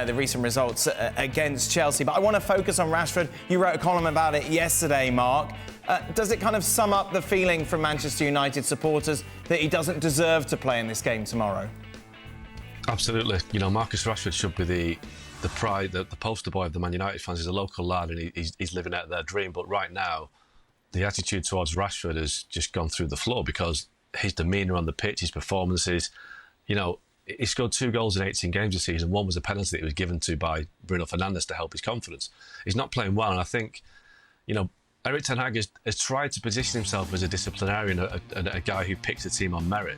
The recent results against Chelsea, but I want to focus on Rashford. You wrote a column about it yesterday, Mark. Does it kind of sum up the feeling from Manchester United supporters that he doesn't deserve to play in this game tomorrow? Absolutely. You know, Marcus Rashford should be the pride, the poster boy of the Man United fans. He's a local lad and he's living out their dream. But right now, the attitude towards Rashford has just gone through the floor because his demeanour on the pitch, his performances, you know, he scored 2 goals in 18 games this season. One was a penalty that he was given to by Bruno Fernandes to help his confidence. He's not playing well, and I think, you know, Erik Ten Hag has tried to position himself as a disciplinarian, a guy who picks a team on merit.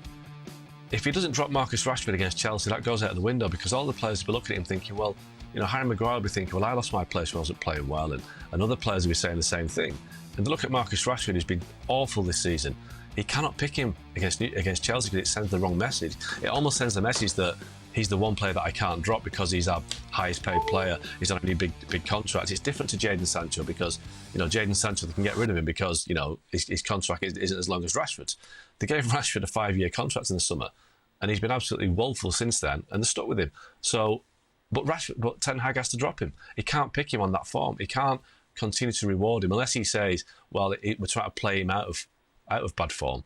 If he doesn't drop Marcus Rashford against Chelsea, that goes out of the window because all the players will be looking at him thinking, well, you know, Harry Maguire will be thinking, well, I lost my place when I wasn't playing well, and other players will be saying the same thing. And look at Marcus Rashford, who's been awful this season. He cannot pick him against Chelsea because it sends the wrong message. It almost sends the message that he's the one player that I can't drop because he's our highest paid player. He's on a big contract. It's different to Jadon Sancho because, you know, Jadon Sancho, they can get rid of him because, you know, his contract isn't as long as Rashford's. They gave Rashford a 5-year contract in the summer and he's been absolutely woeful since then and they're stuck with him. So, but Ten Hag has to drop him. He can't pick him on that form. He can't continue to reward him unless he says, well, we're trying to play him out of bad form.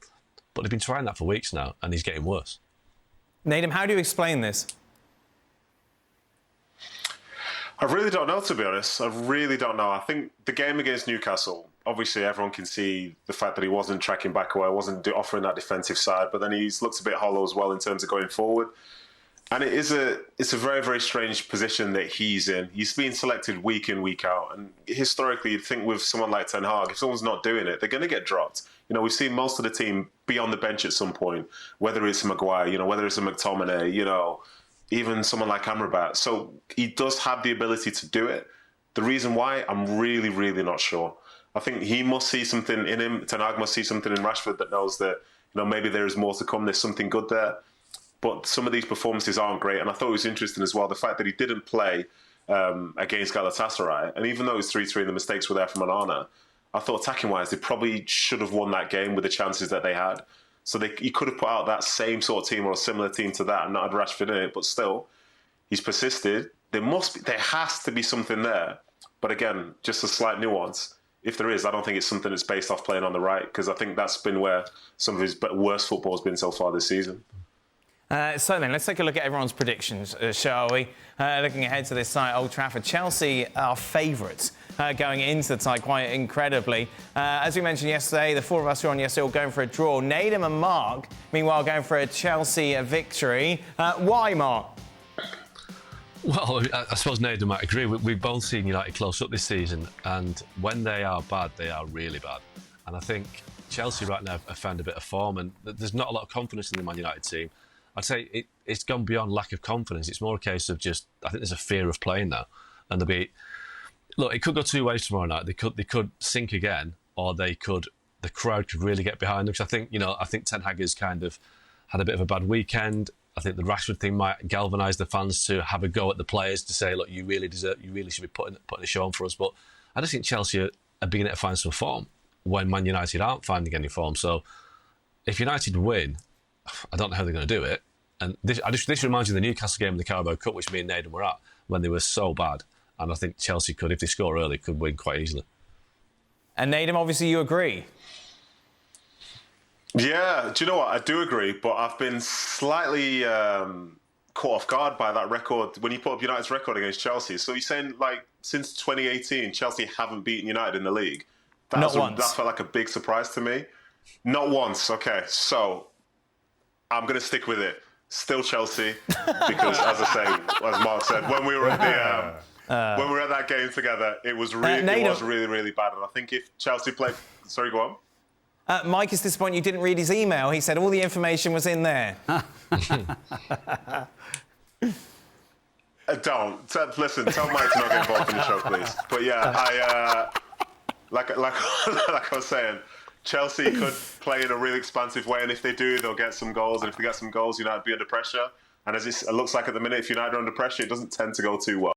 But they've been trying that for weeks now, and he's getting worse. Nedum, how do you explain this? I really don't know, to be honest. I really don't know. I think the game against Newcastle, obviously everyone can see the fact that he wasn't tracking back away, wasn't offering that defensive side, but then he's looked a bit hollow as well in terms of going forward. And it's a very, very strange position that he's in. He's being selected week in, week out. And historically, you'd think with someone like Ten Hag, if someone's not doing it, they're going to get dropped. You know, we've seen most of the team be on the bench at some point, whether it's Maguire, you know, whether it's a McTominay, you know, even someone like Amrabat. So he does have the ability to do it. The reason why, I'm really, really not sure. I think he must see something in him. Ten Hag must see something in Rashford that knows that, you know, maybe there is more to come. There's something good there. But some of these performances aren't great. And I thought it was interesting as well, the fact that he didn't play against Galatasaray. And even though it was 3-3 and the mistakes were there from Onana, I thought attacking-wise, they probably should have won that game with the chances that they had. So he could have put out that same sort of team or a similar team to that and not had Rashford in it. But still, he's persisted. There has to be something there. But again, just a slight nuance. If there is, I don't think it's something that's based off playing on the right, because I think that's been where some of his worst football has been so far this season. So then, let's take a look at everyone's predictions, shall we? Looking ahead to this night, Old Trafford. Chelsea are favourites going into the tie, quite incredibly. As we mentioned yesterday, the 4 of us who were on yesterday all going for a draw. Nedum and Mark, meanwhile, going for a Chelsea victory. Why, Mark? Well, I suppose Nedum might agree. We've both seen United close up this season, and when they are bad, they are really bad. And I think Chelsea right now have found a bit of form, and there's not a lot of confidence in the Man United team. I'd say it's gone beyond lack of confidence. It's more a case of just, I think there's a fear of playing now. And look, it could go 2 ways tomorrow night. They could sink again, or the crowd could really get behind them. Because I think Ten Hag has kind of had a bit of a bad weekend. I think the Rashford thing might galvanise the fans to have a go at the players to say, look, you really should be putting a show on for us. But I just think Chelsea are beginning to find some form when Man United aren't finding any form. So if United win, I don't know how they're going to do it. And this reminds me of the Newcastle game in the Carabao Cup, which me and Nedum were at, when they were so bad. And I think Chelsea could, if they score early, could win quite easily. And Nedum, obviously you agree. Yeah, do you know what? I do agree, but I've been slightly caught off guard by that record when you put up United's record against Chelsea. So you're saying, like, since 2018, Chelsea haven't beaten United in the league? Not once. That felt like a big surprise to me. Not once. Okay, so I'm going to stick with it. Still Chelsea, because as I say, as Mark said, when we were at that game together, it was really, really bad. And I think if Chelsea played, sorry, go on. Mike is disappointed you didn't read his email. He said all the information was in there. Listen, tell Mike to not get involved in the show, please. But yeah, like I was saying, Chelsea could play in a really expansive way, and if they do, they'll get some goals. And if they get some goals, United will be under pressure. And as it looks like at the minute, if United are under pressure, it doesn't tend to go too well.